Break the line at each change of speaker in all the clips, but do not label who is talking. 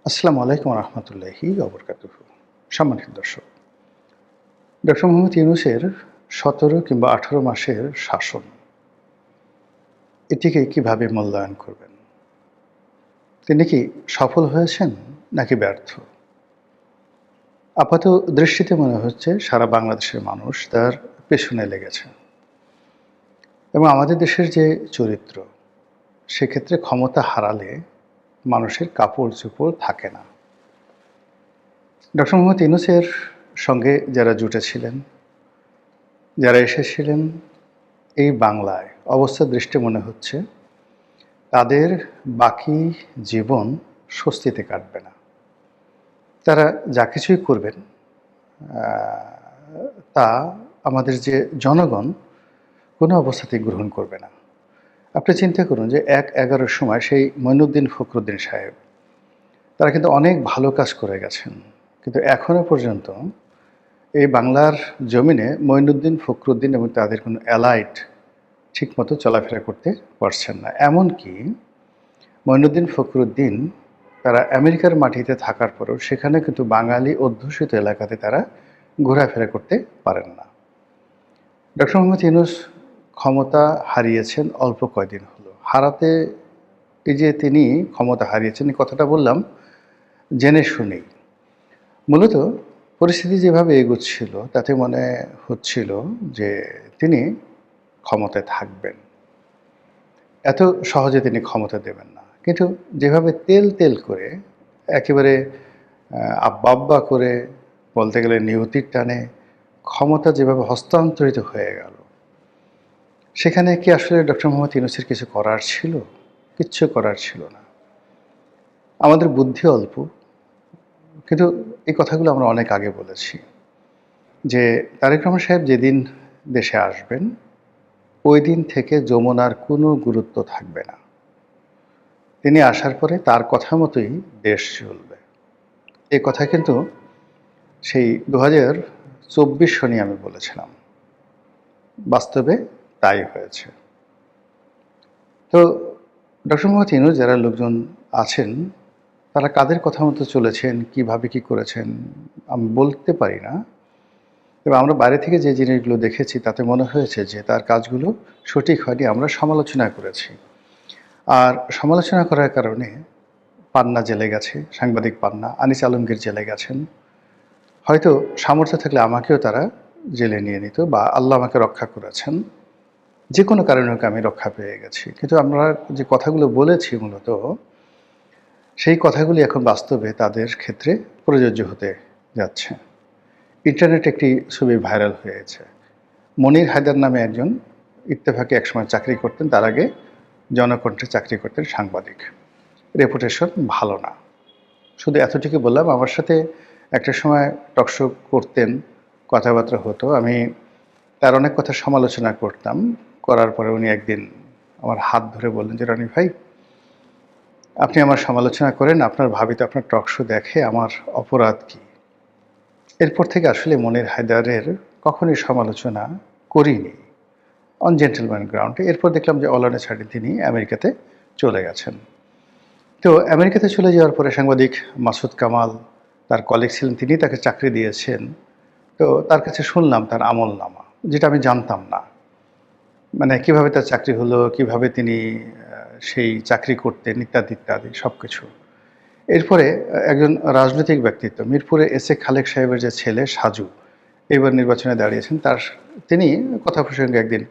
আসসালামু আলাইকুম রহমতুল্লাহি ওবরকাতুহু। সম্মানিত দর্শক, ডক্টর মোহাম্মদ ইউনূসের ১৭ কিংবা ১৮ মাসের শাসন, এটিকে কিভাবে মূল্যায়ন করবেন? তিনি কি সফল হয়েছেন নাকি ব্যর্থ? আপাত দৃষ্টিতে মনে হচ্ছে সারা বাংলাদেশের মানুষ তার পেছনে লেগেছে এবং আমাদের দেশের যে চরিত্র, সেক্ষেত্রে ক্ষমতা হারালে মানুষের কাপড়-চোপড় থাকে না। ডক্টর মোহাম্মদ ইউনূসের সঙ্গে যারা জুটেছিলেন, যারা এসেছিলেন এই বাংলায়, অবস্থার দৃষ্টি মনে হচ্ছে তাদের বাকি জীবন স্বস্তিতে কাটবে না। তারা যা কিছুই করবেন তা আমাদের যে জনগণ কোনো অবস্থাতেই গ্রহণ করবে না। আপনি চিন্তা করুন যে ১/১১-র সময় সেই মঈনুদ্দিন ফখরুদ্দীন সাহেব, তারা কিন্তু অনেক ভালো কাজ করে গেছেন। কিন্তু এখনো পর্যন্ত এই বাংলার জমিনে মঈনুদ্দিন ফখরুদ্দীন এবং তাদের কোনো অ্যালাইড ঠিকমতো চলাফেরা করতে পারছেন না। এমনকি মঈনুদ্দিন ফখরুদ্দীন তারা আমেরিকার মাটিতে থাকার পরেও সেখানে কিন্তু বাঙালি অধ্যুষিত এলাকাতে তারা ঘোরাফেরা করতে পারেন না। ডক্টর মোহাম্মদ ইউনূস ক্ষমতা হারিয়েছেন অল্প কয়দিন হলো। হারাতে এই যে তিনি ক্ষমতা হারিয়েছেন, এই কথাটা বললাম জেনে শুনেই। মূলত পরিস্থিতি যেভাবে এগোচ্ছিল তাতে মনে হচ্ছিল যে তিনি ক্ষমতায় থাকবেন, এত সহজে তিনি ক্ষমতা দেবেন না। কিন্তু যেভাবে তেল করে একেবারে আব্বা আব্বা করে, বলতে গেলে নিয়তির টানে ক্ষমতা যেভাবে হস্তান্তরিত হয়ে গেল, সেখানে কি আসলে ডক্টর মোহাম্মদ ইউনূসের কিছু করার ছিল? কিচ্ছু করার ছিল না। আমাদের বুদ্ধি অল্প, কিন্তু এই কথাগুলো আমরা অনেক আগে বলেছি যে তারেক রহমান সাহেব যেদিন দেশে আসবেন, ওই দিন থেকে যমুনার কোনো গুরুত্ব থাকবে না। তিনি আসার পরে তার কথা মতোই দেশ চলবে। এই কথা কিন্তু সেই ২০২৪ সনে আমি বলেছিলাম। বাস্তবে তাই হয়েছে। তো ডক্টর মোহাম্মদ ইউনূস যারা লোকজন আছেন, তারা কাদের কথা মতো চলেছেন, কিভাবে কি করেছেন আমি বলতে পারি না। তবে আমরা বাইরে থেকে যে জিনিসগুলো দেখেছি তাতে মনে হয়েছে যে তার কাজগুলো সঠিক হয়নি, আমরা সমালোচনা করেছি। আর সমালোচনা করার কারণে পান্না জেলে গেছে, সাংবাদিক পান্না, আনিস আলমগীর জেলে গেছেন। হয়তো সামর্থ্য থাকলে আমাকেও তারা জেলে নিয়ে নিত, বা আল্লাহ আমাকে রক্ষা করেছেন। যে কোনো কারণে হোক আমি রক্ষা পেয়ে গেছি। কিন্তু আমরা যে কথাগুলো বলেছি মূলত, সেই কথাগুলি এখন বাস্তবে তাদের ক্ষেত্রে প্রযোজ্য হতে যাচ্ছে। ইন্টারনেটে একটি ছবি ভাইরাল হয়েছে। মনির হায়দার নামে একজন ইত্তেফাকে একসময় চাকরি করতেন, তার আগে জনকণ্ঠে চাকরি করতেন সাংবাদিক। রেপুটেশন ভালো না। শুধু এতটুকু বললাম, আমার সাথে একটা সময় টকশো করতেন, কথাবার্তা হতো। আমি তার অনেক কথা সমালোচনা করতাম। করার পরে উনি একদিন আমার হাত ধরে বললেন যে, রনি ভাই, আপনি আমার সমালোচনা করেন, আপনার ভাবি তো আপনার টকশো দেখে, আমার অপরাধ কী? এরপর থেকে আসলে মনির হায়দারের কখনোই সমালোচনা করিনি, অন জেন্টলম্যান গ্রাউন্ডে। এরপর দেখলাম যে অলানে ছাড়ে তিনি আমেরিকাতে চলে গেছেন। তো আমেরিকাতে চলে যাওয়ার পরে সাংবাদিক মাসুদ কামাল, তার কলিগ ছিলেন, তিনি তাকে চাকরি দিয়েছেন। তো তার কাছে শুনলাম তার আমলনামা, যেটা আমি জানতাম না। মানে কীভাবে তার চাকরি হলো, কীভাবে তিনি সেই চাকরি করতেন, ইত্যাদি ইত্যাদি সব কিছু। এরপরে একজন রাজনৈতিক ব্যক্তিত্ব, মিরপুরে এস এ খালেক সাহেবের যে ছেলে সাজু, এবার নির্বাচনে দাঁড়িয়েছেন, তিনি কথা প্রসঙ্গে একদিন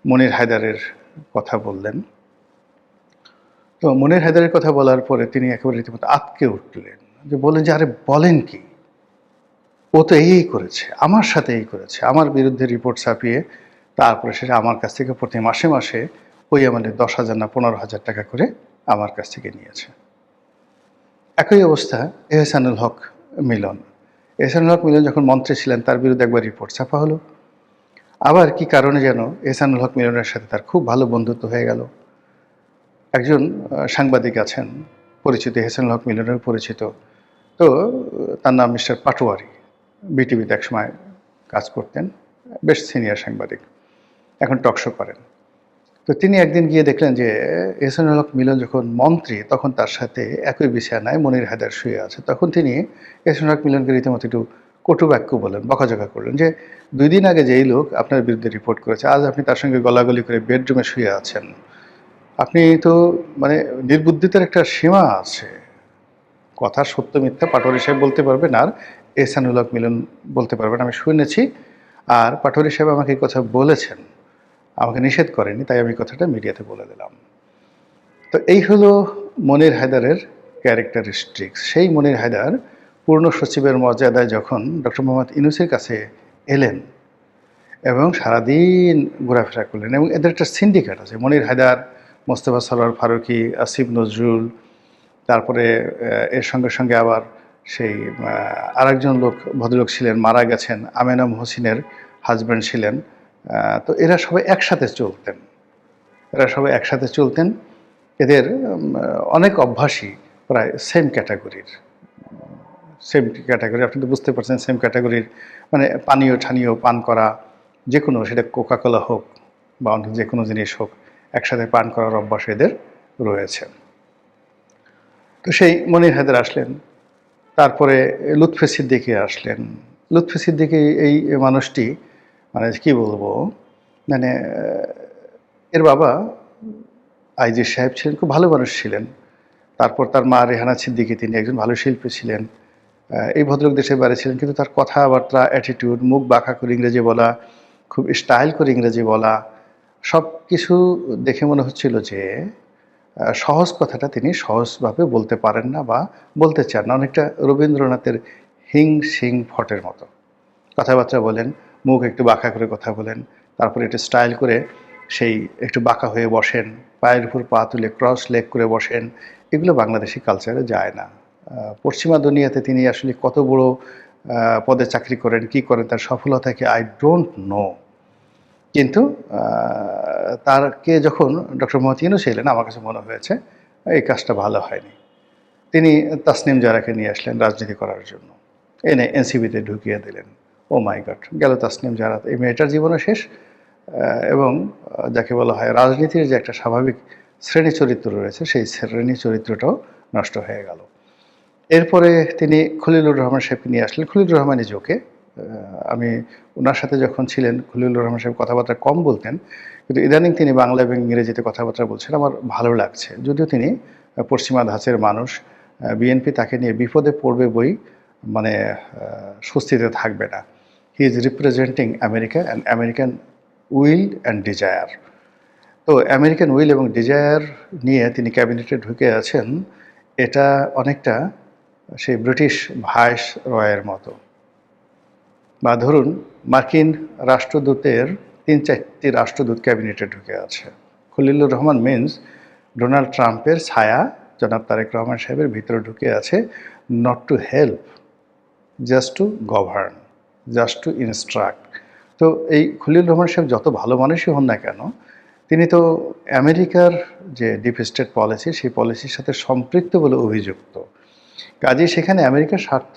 মনির হায়দারের কথা বললেন। তো মনির হায়দারের কথা বলার পরে তিনি একেবারে রীতিমতো আঁতকে উঠলেন, যে বললেন যে, আরে বলেন কি, ও তো এই করেছে, আমার সাথে এই করেছে, আমার বিরুদ্ধে রিপোর্ট ছাপিয়ে তারপরে সেটা আমার কাছ থেকে প্রতি মাসে মাসে ওই আমাদের 10,000 না 15,000 টাকা করে আমার কাছ থেকে নিয়েছে। একই অবস্থা এহসানুল হক মিলন। এহসানুল হক মিলন যখন মন্ত্রী ছিলেন, তার বিরুদ্ধে একবার রিপোর্ট ছাপা হলো। আবার কি কারণে যেন এহসানুল হক মিলনের সাথে তার খুব ভালো বন্ধুত্ব হয়ে গেল। একজন সাংবাদিক আছেন পরিচিত, এহসানুল হক মিলনের পরিচিত। তো তার নাম মিস্টার পাটোয়ারি, বিটিভিতে একসময় কাজ করতেন, বেশ সিনিয়র সাংবাদিক, এখন টকশো করেন। তো তিনি একদিন গিয়ে দেখলেন যে এহসানুল হক মিলন যখন মন্ত্রী তখন তার সাথে একই বিছানায় মনির হায়দার শুয়ে আছে। তখন তিনি এহসানুল হক মিলনকে রীতিমতো একটু কটু বাক্য বললেন, বকাঝকা করলেন যে, "২ দিন আগে যেই লোক আপনার বিরুদ্ধে রিপোর্ট করেছে, আজ আপনি তার সঙ্গে গলাগলি করে বেডরুমে শুয়ে আছেন। আপনি তো মানে নির্বুদ্ধিতার একটা সীমা আছে। কথা সত্য মিথ্যা পাটোয়ারি সাহেব বলতে পারবেন আর এহসানুল হক মিলন বলতে পারবেন। আমি শুনেছি আর পাটোয়ারি সাহেব আমাকে এই কথা বলেছেন। আমাকে নিষেধ করেনি, তাই আমি কথাটা মিডিয়াতে বলে দিলাম।" তো এই হলো মনির হায়দারের ক্যারেক্টারিস্টিক্স। সেই মনির হায়দার পূর্ণ সচিবের মর্যাদায় যখন ডক্টর মোহাম্মদ ইউনূসের কাছে এলেন এবং সারাদিন ঘোরাফেরা করলেন, এবং এদের একটা সিন্ডিকেট আছে, মনির হায়দার, মোস্তফা সরোয়ার ফারুকী, আসিফ নজরুল, তারপরে এর সঙ্গে সঙ্গে আবার সেই আরেকজন ভদ্রলোক ছিলেন, মারা গেছেন, আমেনা মহসিনের হাজব্যান্ড ছিলেন। তো এরা সবাই একসাথে চলতেন, এদের অনেক অভ্যাসই প্রায় সেম ক্যাটাগরি, আপনি তো বুঝতে পারছেন, সেম ক্যাটাগরির মানে পানীয় ঠানীয় পান করা, যে কোনো, সেটা কোকাকোলা হোক বা অন্য যে কোনো জিনিস হোক, একসাথে পান করার অভ্যাস এদের রয়েছে। তো সেই মনির হায়দার আসলেন, তারপরে লুৎফে সিদ্দিকী আসলেন। লুৎফে সিদ্দিকী এই মানুষটি মানে কি বলবো, মানে এর বাবা আইজি সাহেব ছিলেন, খুব ভালো মানুষ ছিলেন। তারপর তার মা রেহানা সিদ্দিকী, তিনি একজন ভালো শিল্পী ছিলেন। এই ভদ্রলোক দেশের বাইরে ছিলেন, কিন্তু তার কথাবার্তা, অ্যাটিটিউড, মুখ বাঁকা করে ইংরেজি বলা, খুব স্টাইল করে ইংরেজি বলা, সব কিছু দেখে মনে হচ্ছিল যে সহজ কথাটা তিনি সহজভাবে বলতে পারেন না বা বলতে চান না। অনেকটা রবীন্দ্রনাথের হিং সিং ফটের মতো কথাবার্তা বলেন, মুখ একটু বাঁকা করে কথা বলেন, তারপরে একটু স্টাইল করে সেই একটু বাঁকা হয়ে বসেন, পায়ের উপর পা তুলে ক্রস লেগ করে বসেন। এগুলো বাংলাদেশি কালচারে যায় না। পশ্চিমা দুনিয়াতে তিনি আসলে কত বড় পদে চাকরি করেন, কি করেন, তার সফলতা কি আই ডোন্ট নো। কিন্তু তারকে যখন ডক্টর মোহাম্মদ ইউনূস এলেন, আমার কাছে মনে হয়েছে এই কাজটা ভালো হয়নি। তিনি তাসনিম জারাকে নিয়ে আসলেন রাজনীতি করার জন্য, এনে এনসিপিতে ঢুকিয়ে দিলেন। ও মাই গড, গেল তাসনিম জারা, এই মেয়েটার জীবনও শেষ। এবং যাকে বলা হয় রাজনীতির যে একটা স্বাভাবিক শ্রেণী চরিত্র রয়েছে, সেই শ্রেণী চরিত্রটাও নষ্ট হয়ে গেল। এরপরে তিনি খলিলুর রহমান সাহেবকে নিয়ে আসলেন। Khalilur Rahman is okay. আমি ওনার সাথে যখন ছিলেন, খলিলুর রহমান সাহেব কথাবার্তা কম বলতেন, কিন্তু ইদানিং তিনি বাংলা এবং ইংরেজিতে কথাবার্তা বলছেন, আমার ভালো লাগছে। যদিও তিনি পশ্চিমা ধাঁচের মানুষ, বিএনপি তাকে নিয়ে বিপদে পড়বে বই মানে স্বস্তিতে থাকবে না। He is representing America and American will and desire. তো আমেরিকান উইল এবং ডিজায়ার নিয়ে তিনি ক্যাবিনেটে ঢুকে আছেন। এটা অনেকটা সেই ব্রিটিশ ভাইস রয়ের মতো, বা ধরুন মার্কিন রাষ্ট্রদূতের ৩-৪টি রাষ্ট্রদূত ক্যাবিনেটে ঢুকে আছে। খলিলুর রহমান মিন্স ডোনাল্ড ট্রাম্পের ছায়া জনাব তারেক রহমান সাহেবের ভিতরে ঢুকে আছে, not to help, just to govern, just to instruct. তো এই খলিলুর রহমান সাহেব যত ভালো মানুষই হন না কেন, তিনি তো আমেরিকার যে ডিপ স্টেট পলিসি, সেই পলিসির সাথে সম্পৃক্ত বলে অভিযুক্ত। কাজেই সেখানে আমেরিকার স্বার্থ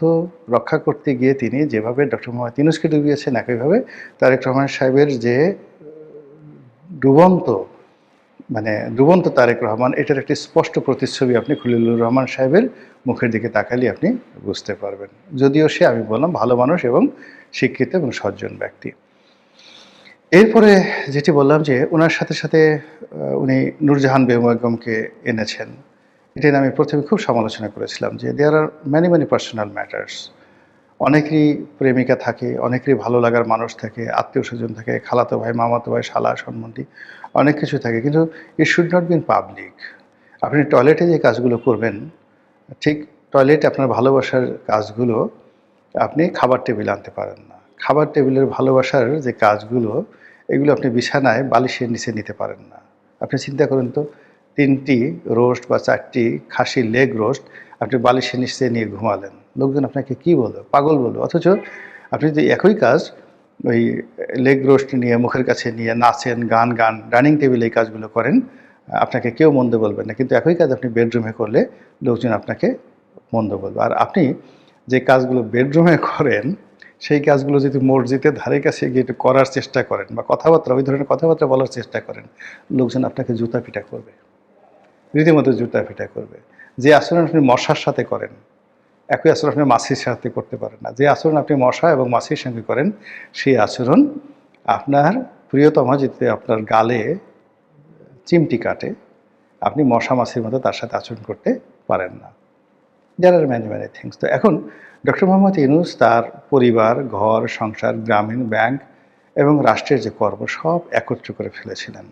রক্ষা করতে গিয়ে তিনি যেভাবে ডক্টর মোহাম্মদ ইউনূসকে ডুবিয়েছেন, একইভাবে তারেক রহমান সাহেবের যে ডুবন্ত ডুবন্ত তারেক রহমান, এটার একটি স্পষ্ট প্রতিচ্ছবি আপনি খলিলুর রহমান সাহেবের মুখের দিকে তাকালে আপনি বুঝতে পারবেন। যদিও সে, আমি বললাম, ভালো মানুষ এবং শিক্ষিত এবং সজ্জন ব্যক্তি। এরপরে যেটি বললাম যে ওনার সাথে সাথে উনি নূরজাহান বেগমকে এনেছেন, এটা নিয়ে আমি প্রথমে খুব সমালোচনা করেছিলাম যে দেয়ার আর ম্যানি পার্সোনাল ম্যাটার্স। অনেকেরই প্রেমিকা থাকে, অনেকেরই ভালো লাগার মানুষ থাকে, আত্মীয় স্বজন থাকে, খালাতো ভাই, মামাতো ভাই, শালা, সম্বন্ধী, অনেক কিছু থাকে, কিন্তু it should not be in public. আপনি টয়লেটে যে কাজগুলো করবেন, ঠিক টয়লেটে আপনার ভালোবাসার কাজগুলো আপনি খাবার টেবিলে আনতে পারেন না। খাবার টেবিলের ভালোবাসার যে কাজগুলো, এগুলো আপনি বিছানায় বালিশের নিচে নিতে পারেন না। আপনি চিন্তা করুন তো, 3টি রোস্ট বা 4টি খাসির লেগ রোস্ট আপনি বালিশের নিচে নিয়ে ঘুমালেন, লোকজন আপনাকে কী বলবে? পাগল বলবে। অথচ আপনি যদি একই কাজ ওই লেগ রোস্ট নিয়ে মুখের কাছে নিয়ে নাচেন, গান ডাইনিং টেবিলে এই কাজগুলো করেন, আপনাকে কেউ মন্দ বলবেন না। কিন্তু একই কাজ আপনি বেডরুমে করলে লোকজন আপনাকে মন্দ বলবে। আর আপনি যে কাজগুলো বেডরুমে করেন, সেই কাজগুলো যদি মসজিদের ধারে কাছে গিয়ে একটু করার চেষ্টা করেন বা কথাবার্তা ওই ধরনের কথাবার্তা বলার চেষ্টা করেন, লোকজন আপনাকে জুতা পিটা করবে, রীতিমতো জুতা পিটা করবে। যে আচরণ আপনি মশার সাথে করেন, একই আচরণ আপনি মাছির সাথে করতে পারেন না। যে আচরণ আপনি মশা এবং মাছির সঙ্গে করেন, সেই আচরণ আপনার প্রিয়তমা যদি আপনার গালে চিমটি কাটে, আপনি মশা মাছির মতো তার সাথে আচরণ করতে পারেন না। দেয়ার আর ম্যানি ম্যানি থিংস। তো এখন ডক্টর মোহাম্মদ ইউনূস তার পরিবার, ঘর, সংসার, গ্রামীণ ব্যাংক এবং রাষ্ট্রের যে কর্ম সব একত্র করে ফেলেছিলেন।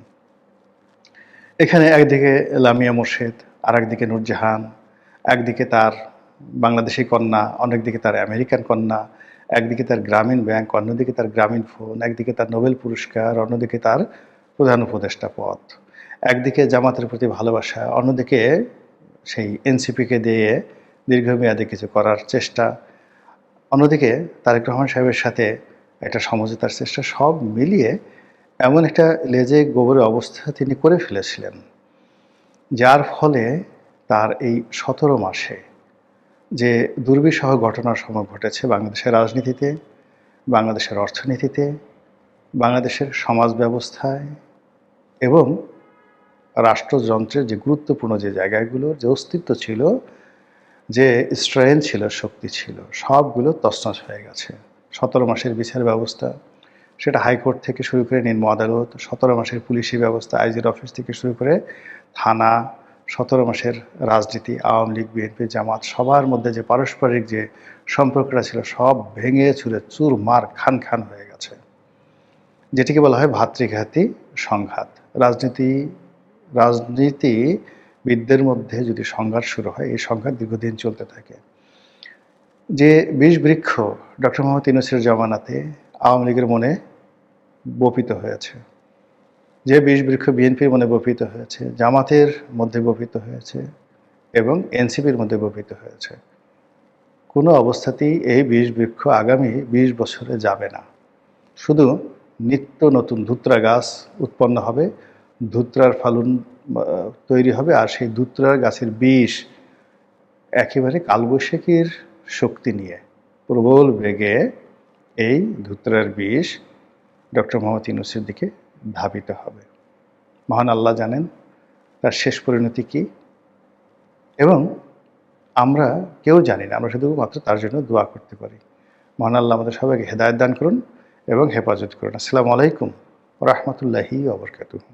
এখানে একদিকে লামিয়া মোর্শেদ, আর একদিকে নূরজাহান, একদিকে তার বাংলাদেশি কন্যা, অন্যদিকে তার আমেরিকান কন্যা, একদিকে তার গ্রামীণ ব্যাংক, অন্যদিকে তার গ্রামীণ ফোন, একদিকে তার নোবেল পুরস্কার, অন্যদিকে তার প্রধান উপদেষ্টা পদ, একদিকে জামাতের প্রতি ভালোবাসা, অন্যদিকে সেই এনসিপিকে দিয়ে দীর্ঘমেয়াদে কিছু করার চেষ্টা, অন্যদিকে তারেক রহমান সাহেবের সাথে একটা সমঝোতার চেষ্টা, সব মিলিয়ে এমন একটা লেজে গোবরের অবস্থা তিনি করে ফেলেছিলেন, যার ফলে তার এই ১৭ মাসে যে দুর্বিষহ ঘটনার সময় ঘটেছে বাংলাদেশের রাজনীতিতে, বাংলাদেশের অর্থনীতিতে, বাংলাদেশের সমাজ ব্যবস্থায় এবং রাষ্ট্রযন্ত্রের যে গুরুত্বপূর্ণ যে জায়গাগুলোর যে অস্তিত্ব ছিল, যে স্ট্রেংথ ছিল, শক্তি ছিল, সবগুলো তছনছ হয়ে গেছে। ১৭ মাসের বিচার ব্যবস্থা, সেটা হাইকোর্ট থেকে শুরু করে নিম্ন আদালত, ১৭ মাসের পুলিশি ব্যবস্থা, আইজির অফিস থেকে শুরু করে থানা, ১৭ মাসের রাজনীতি, আওয়ামী লীগ, বিএনপি, জামাত, সবার মধ্যে যে পারস্পরিক যে সম্পর্কটা ছিল সব ভেঙে চুরে চুরমার খান খান হয়ে গেছে, যেটিকে বলা হয় ভাতৃঘাতী সংঘাত। রাজনীতিবিদদের মধ্যে যদি সংঘাত শুরু হয়, এই সংঘাত দীর্ঘদিন চলতে থাকে। যে বিষবৃক্ষ ডক্টর মোহাম্মদ ইউনূসের জমানাতে আওয়ামী লীগের মনে বপিত হয়েছে, যে বিষবৃক্ষ বিএনপির মনে বপিত হয়েছে, জামাতের মধ্যে বপিত হয়েছে এবং এনসিপির মধ্যে বপিত হয়েছে, কোনো অবস্থাতেই এই বিষবৃক্ষ আগামী ২০ বছরে যাবে না। শুধু নিত্য নতুন ধুত্রা গাছ উৎপন্ন হবে, ধুত্রার ফালুন তৈরি হবে, আর সেই ধুত্রার গাছের বিষ একেবারে কালবৈশাখীর শক্তি নিয়ে প্রবল বেগে এই ধুত্রার বিষ ডক্টর মোহাম্মদ ইউনূসের দিকে ধাবিত হবে। মহান আল্লাহ জানেন তার শেষ পরিণতি কী, এবং আমরা কেউ জানি না, আমরা শুধুমাত্র তার জন্য দোয়া করতে পারি। মহান আল্লাহ আমাদের সবাইকে হেদায়েত দান করুন এবং হেফাজত করুন। আসসালামু আলাইকুম ওয়া রাহমাতুল্লাহি ওয়া বারাকাতুহু।